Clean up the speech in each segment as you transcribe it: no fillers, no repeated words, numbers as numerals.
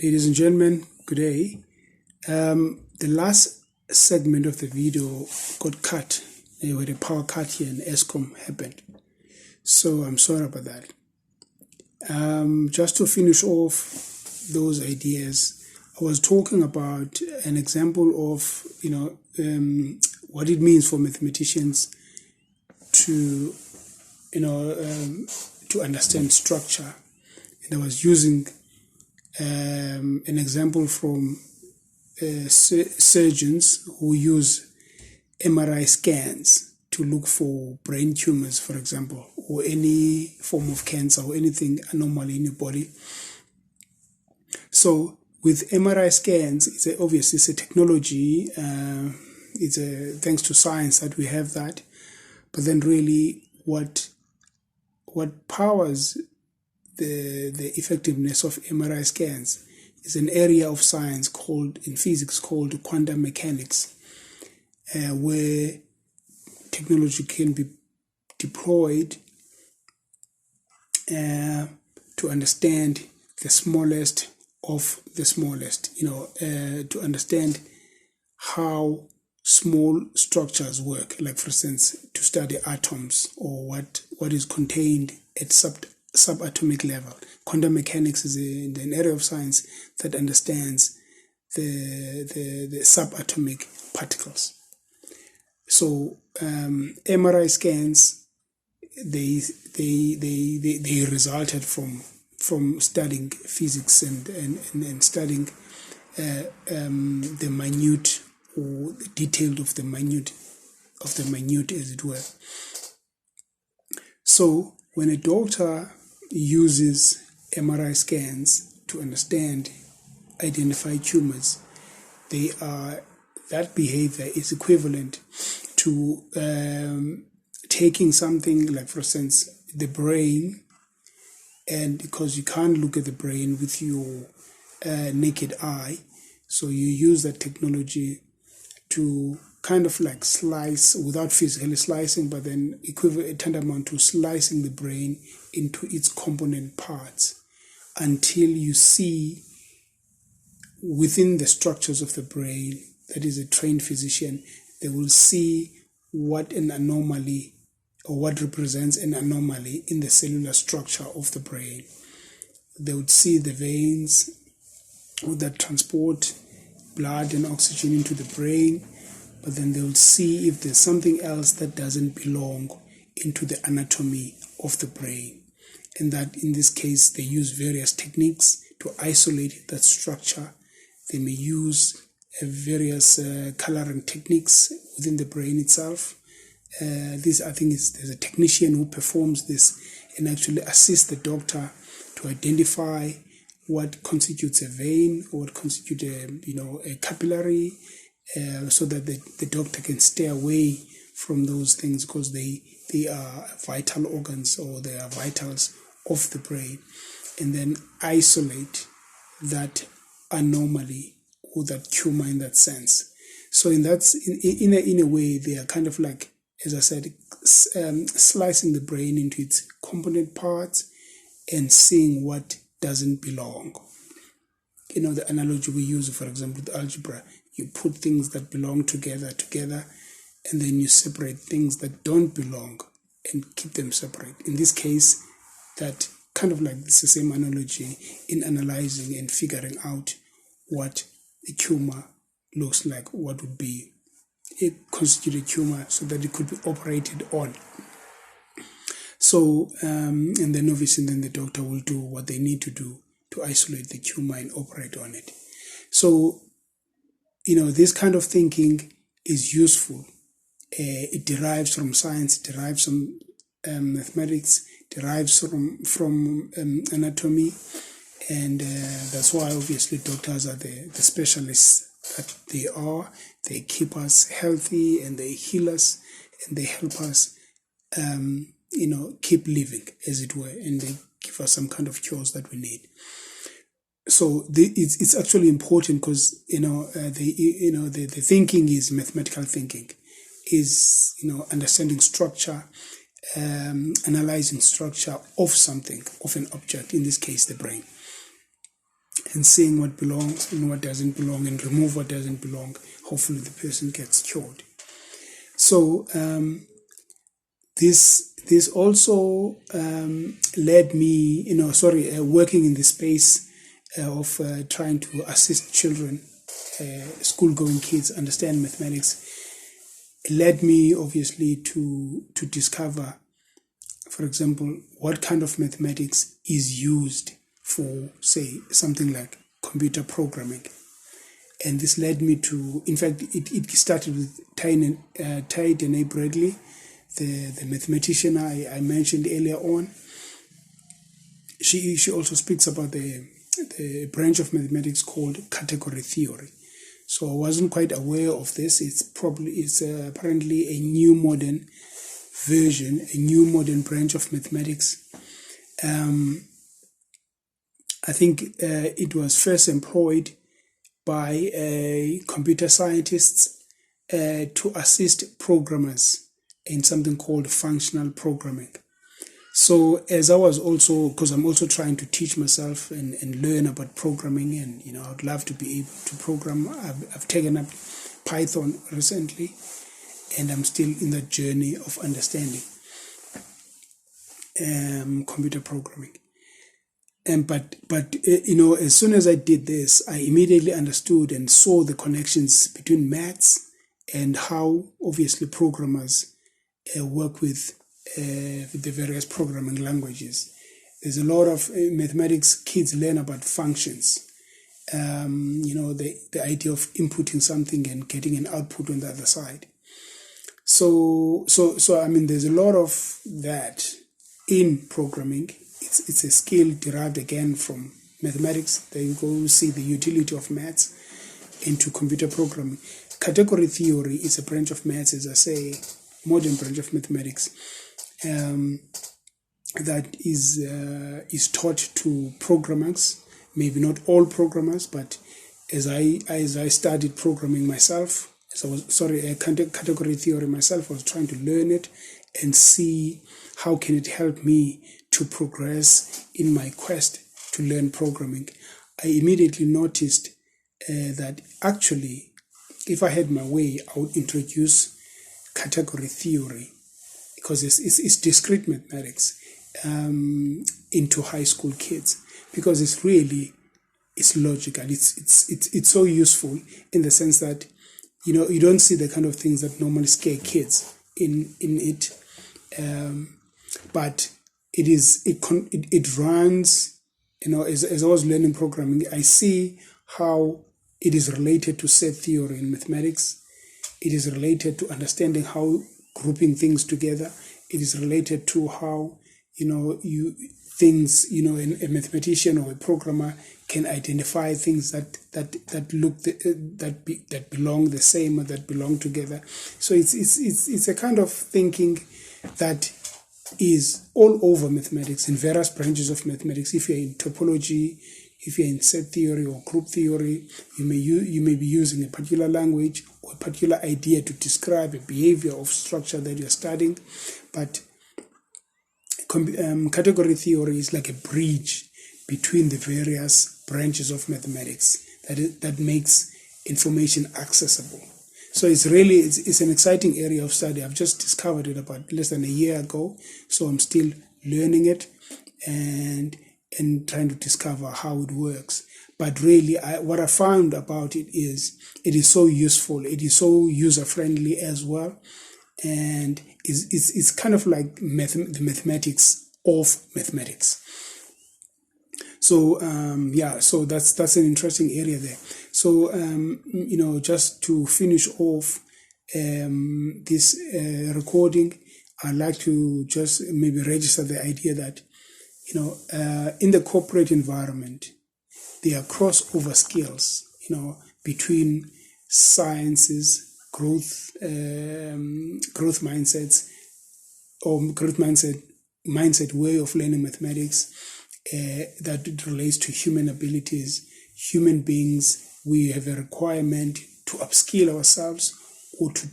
Ladies and gentlemen, good day. The last segment of the video got cut. There was a power cut here in Eskom happened. So I'm sorry about that. Just to finish off those ideas, I was talking about an example of, what it means for mathematicians to, to understand structure. And I was using an example from surgeons who use MRI scans to look for brain tumors, for example, or any form of cancer or anything anomaly in your body. So with MRI scans, obviously it's a technology, thanks to science that we have that, but then really what powers the effectiveness of MRI scans is an area of science in physics called quantum mechanics, where technology can be deployed to understand the smallest of the smallest, to understand how small structures work, like for instance, to study atoms or what is contained at subatomic level. Quantum mechanics is an area of science that understands the subatomic particles. So MRI scans, they resulted from studying physics and studying the minute or the detail of the minute as it were. So when a doctor uses MRI scans to identify tumors, that behavior is equivalent to taking something like, for instance, the brain, and because you can't look at the brain with your naked eye, so you use that technology to kind of like slice, without physically slicing, but then tantamount to slicing the brain into its component parts until you see within the structures of the brain. That is, a trained physician, they will see what an anomaly or what represents an anomaly in the cellular structure of the brain. They would see the veins that transport blood and oxygen into the brain, but then they will see if there's something else that doesn't belong into the anatomy of the brain. And that in this case, they use various techniques to isolate that structure. They may use various coloring techniques within the brain itself. There's a technician who performs this and actually assists the doctor to identify what constitutes a vein or what constitutes a capillary, so that the doctor can stay away from those things, because they are vital organs, or they are vitals of the brain, and then isolate that anomaly or that tumor in that sense. So in a way, they are kind of like, as I said, slicing the brain into its component parts and seeing what doesn't belong. The analogy we use, for example, with algebra, you put things that belong together, and then you separate things that don't belong and keep them separate. In this case, that kind of like it's the same analogy in analyzing and figuring out what a tumor looks like, what would be a constituted tumor, so that it could be operated on. So, and then obviously the doctor will do what they need to do to isolate the tumor and operate on it. So, this kind of thinking is useful. It derives from science, it derives from mathematics, derives from anatomy, and that's why obviously doctors are the specialists that they are. They keep us healthy and they heal us and they help us keep living, as it were, and they give us some kind of cures that we need. So it's actually important, because the thinking is mathematical thinking, is understanding structure, analyzing structure of something, of an object, in this case the brain. and seeing what belongs and what doesn't belong and remove what doesn't belong. Hopefully the person gets cured. So this also led me, working in the space of trying to assist children, school-going kids, understand mathematics. It led me obviously to discover, for example, what kind of mathematics is used for, say, something like computer programming. And this led me to, in fact, it started with Ty Dene Bradley, the mathematician I mentioned earlier on. She also speaks about the branch of mathematics called category theory. So I wasn't quite aware of this. It's apparently a new modern version, a new modern branch of mathematics. I think it was first employed by computer scientists to assist programmers in something called functional programming. So as I was also, because I'm also trying to teach myself and learn about programming, and I'd love to be able to program. I've taken up Python recently, and I'm still in that journey of understanding computer programming. But as soon as I did this, I immediately understood and saw the connections between maths and how obviously programmers work with the various programming languages. There's a lot of mathematics kids learn about functions. The idea of inputting something and getting an output on the other side. So I mean, there's a lot of that in programming. It's a skill derived again from mathematics. There you go, see the utility of maths into computer programming. Category theory is a branch of maths, as I say, modern branch of mathematics that is taught to programmers. Maybe not all programmers, but as I studied programming myself, category theory myself, I was trying to learn it and see how can it help me to progress in my quest to learn programming. I immediately noticed that actually, if I had my way, I would introduce category theory, because it's discrete mathematics, into high school kids, because it's logical. It's so useful in the sense that you don't see the kind of things that normally scare kids in it, but it runs. As I was learning programming, I see how it is related to set theory in mathematics. It is related to understanding how grouping things together. It is related to how a mathematician or a programmer can identify things that belong the same or that belong together. So it's a kind of thinking that is all over mathematics, in various branches of mathematics. If you're in topology, if you're in set theory or group theory, you may be using a particular language or a particular idea to describe a behavior of structure that you're studying. But category theory is like a bridge between the various branches of mathematics that makes information accessible. So it's an exciting area of study. I've just discovered it about less than a year ago, so I'm still learning it and trying to discover how it works. But really, what I found about it is so useful. It is so user-friendly as well, and it's kind of like the mathematics of mathematics. So so that's an interesting area there. So just to finish off this recording, I'd like to just maybe register the idea that in the corporate environment, there are crossover skills between sciences, growth mindsets, or growth mindset way of learning mathematics, that it relates to human abilities. Human beings, we have a requirement to upskill ourselves or to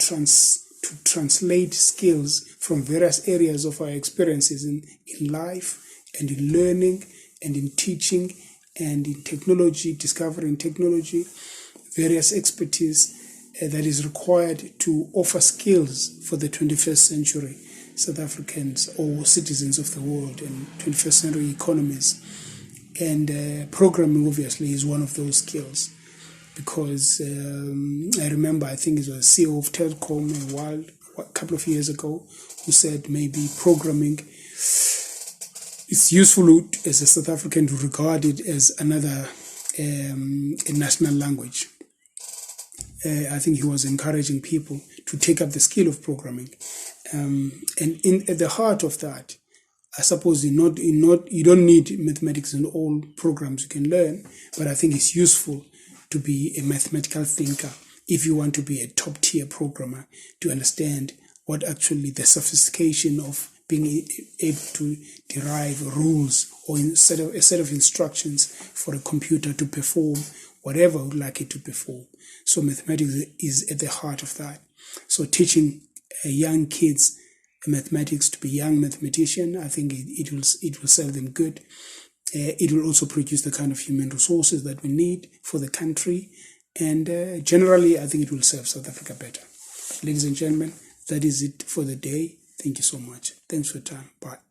translate skills from various areas of our experiences in life and in learning and in teaching and in technology, discovering technology, various expertise that is required to offer skills for the 21st century South Africans or citizens of the world and 21st century economies. And programming obviously is one of those skills, because I remember, I think it was CEO of Telkom a couple of years ago, who said maybe programming, it's useful as a South African to regard it as another a national language. I think he was encouraging people to take up the skill of programming. And at the heart of that, I suppose you don't need mathematics in all programs you can learn, but I think it's useful to be a mathematical thinker if you want to be a top-tier programmer, to understand what actually the sophistication of being able to derive rules or a set of instructions for a computer to perform whatever would like it to perform. So mathematics is at the heart of that. So teaching young kids mathematics to be young mathematician, I think it will serve them good. It will also produce the kind of human resources that we need for the country, and generally I think it will serve South Africa better. Ladies and gentlemen, that is it for the day. Thank you so much. Thanks for your time. Bye.